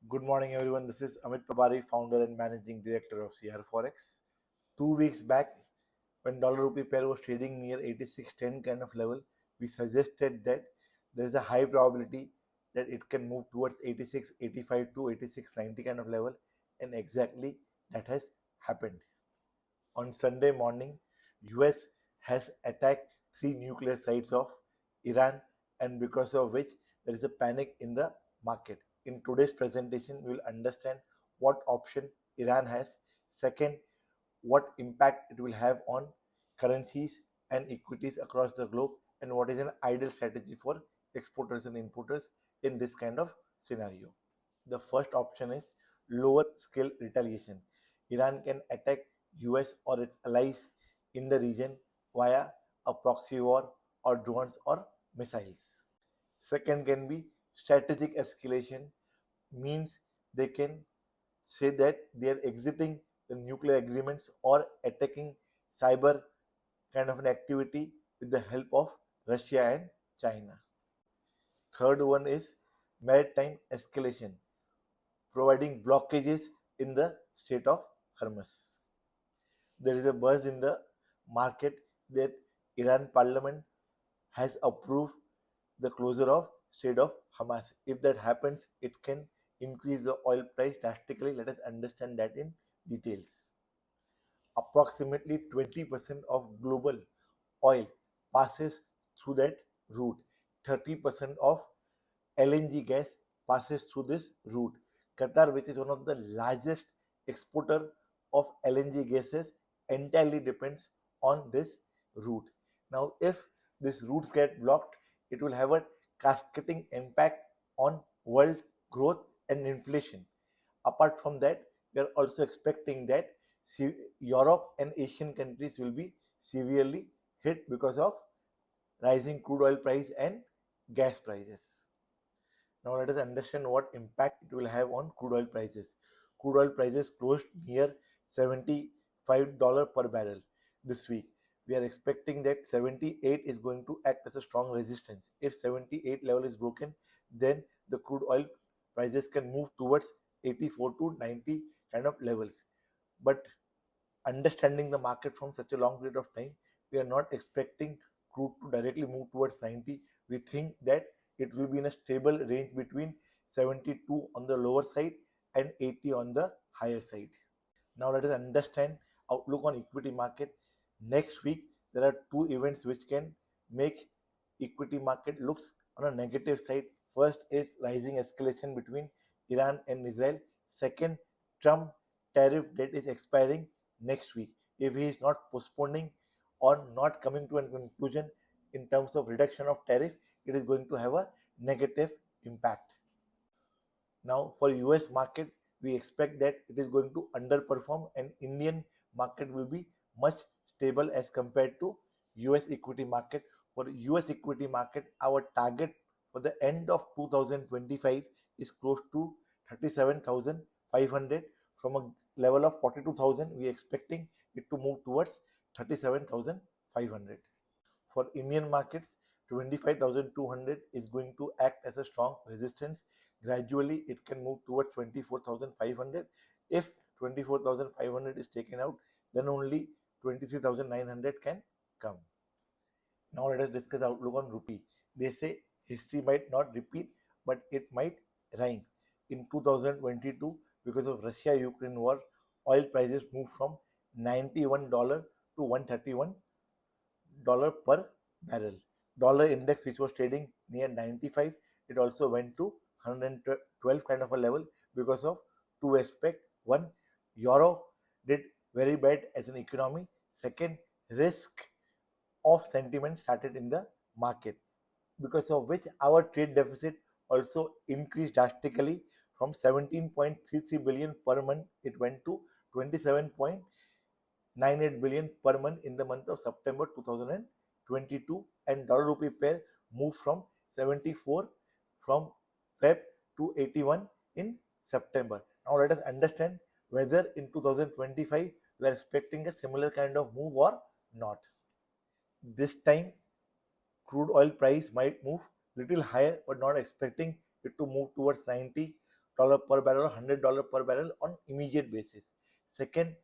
Good morning, everyone. This is Amit Pabari, founder and managing director of CR Forex. 2 weeks back, when dollar rupee pair was trading near 86.10 kind of level, we suggested that there is a high probability that it can move towards 86.85 to 86.90 kind of level, and exactly that has happened. On Sunday morning, US has attacked three nuclear sites of Iran, and because of which there is a panic in the market. In today's presentation, we will understand what option Iran has. Second, what impact it will have on currencies and equities across the globe, and what is an ideal strategy for exporters and importers in this kind of scenario. The first option is lower scale retaliation. Iran can attack US or its allies in the region via a proxy war or drones or missiles. Second can be strategic escalation, means they can say that they are exiting the nuclear agreements or attacking cyber kind of an activity with the help of Russia and China. Third one is maritime escalation, providing blockages in the Strait of Hormuz. There is a buzz in the market that Iran parliament has approved the closure of Strait of Hormuz. If that happens, it can increase the oil price drastically. Let us understand that in details. Approximately 20% of global oil passes through that route. 30% of LNG gas passes through this route. Qatar, which is one of the largest exporter of LNG gases, entirely depends on this route. Now, if these routes get blocked, it will have a cascading impact on world growth and inflation. Apart from that, we are also expecting that Europe and Asian countries will be severely hit because of rising crude oil price and gas prices. Now let us understand what impact it will have on crude oil prices. Crude oil prices closed near $75 per barrel this week. We are expecting that 78 is going to act as a strong resistance. If 78 level is broken, then the crude oil prices can move towards 84 to 90 kind of levels. But understanding the market from such a long period of time, we are not expecting crude to directly move towards 90. We think that it will be in a stable range between 72 on the lower side and 80 on the higher side. Now let us understand outlook on equity market. Next week there are two events which can make equity market looks on a negative side. First is rising escalation between Iran and Israel. Second, Trump tariff date is expiring next week. If he is not postponing or not coming to a conclusion in terms of reduction of tariff, it is going to have a negative impact. Now, for US market, we expect that it is going to underperform and Indian market will be much stable as compared to US equity market. For US equity market, our target for the end of 2025 is close to 37,500. From a level of 42,000, we are expecting it to move towards 37,500. For Indian markets, 25,200 is going to act as a strong resistance. Gradually, it can move towards 24,500. If 24,500 is taken out, then only 23,900 can come. Now let us discuss outlook on rupee. They say history might not repeat, but it might rhyme. In 2022, because of Russia-Ukraine war, oil prices moved from $91 to $131 per barrel. Dollar index, which was trading near 95, it also went to 112 kind of a level because of two aspects. One, euro did very bad as an economy. Second, risk of sentiment started in the market, because of which our trade deficit also increased drastically from 17.33 billion per month. It went to 27.98 billion per month in the month of September 2022, and dollar rupee pair moved from 74 from Feb to 81 in September. Now let us understand whether in 2025 we are expecting a similar kind of move or not. This time crude oil price might move little higher, but not expecting it to move towards 90. per barrel or $100 per barrel on immediate basis. Second,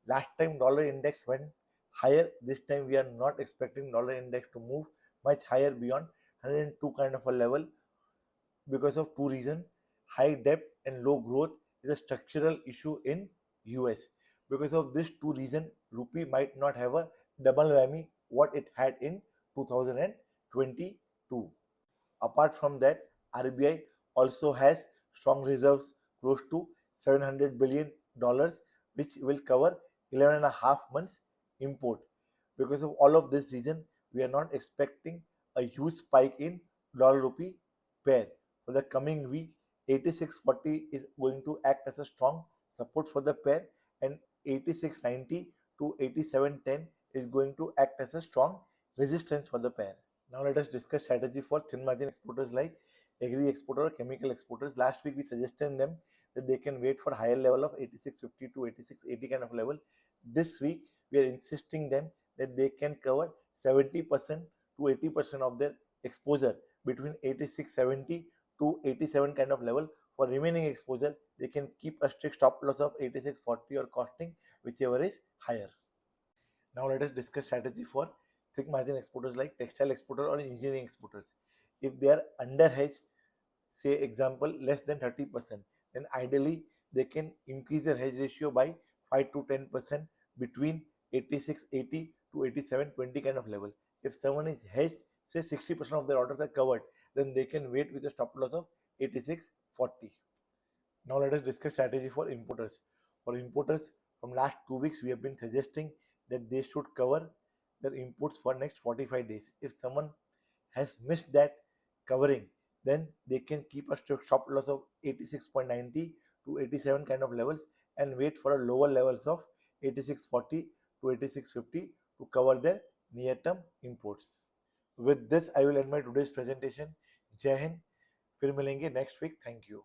last time dollar index went higher. This time we are not expecting dollar index to move much higher beyond 102 kind of a level because of two reasons. High debt and low growth is a structural issue in US. Because of these two reasons, rupee might not have a double whammy what it had in 2022. Apart from that, RBI also has strong reserves close to $700 billion, which will cover 11 and a half months import. Because of all of this reason, we are not expecting a huge spike in dollar rupee pair. For the coming week, 86.40 is going to act as a strong support for the pair, and 86.90 to 87.10 is going to act as a strong resistance for the pair. Now let us discuss strategy for thin margin exporters like agri exporter or chemical exporters. Last week we suggested them that they can wait for higher level of 86.50 to 86.80 kind of level. This week we are insisting them that they can cover 70% to 80% of their exposure between 86.70 to 87 kind of level. For remaining exposure, they can keep a strict stop loss of 86.40 or costing, whichever is higher. Now let us discuss strategy for thick margin exporters like textile exporter or engineering exporters. If they are under hedge, say example less than 30%, then ideally they can increase their hedge ratio by 5 to 10% between 86.80 to 87.20 kind of level. If someone is hedged, say 60% of their orders are covered, then they can wait with a stop loss of 86.40. Now let us discuss strategy for importers. For importers, from last 2 weeks, we have been suggesting that they should cover their imports for next 45 days. If someone has missed that covering, then they can keep a stop loss of 86.90 to 87 kind of levels and wait for a lower levels of 86.40 to 86.50 to cover their near-term imports. With this, I will end my today's presentation. Jai Hind. फिर मिलेंगे next week. Thank you.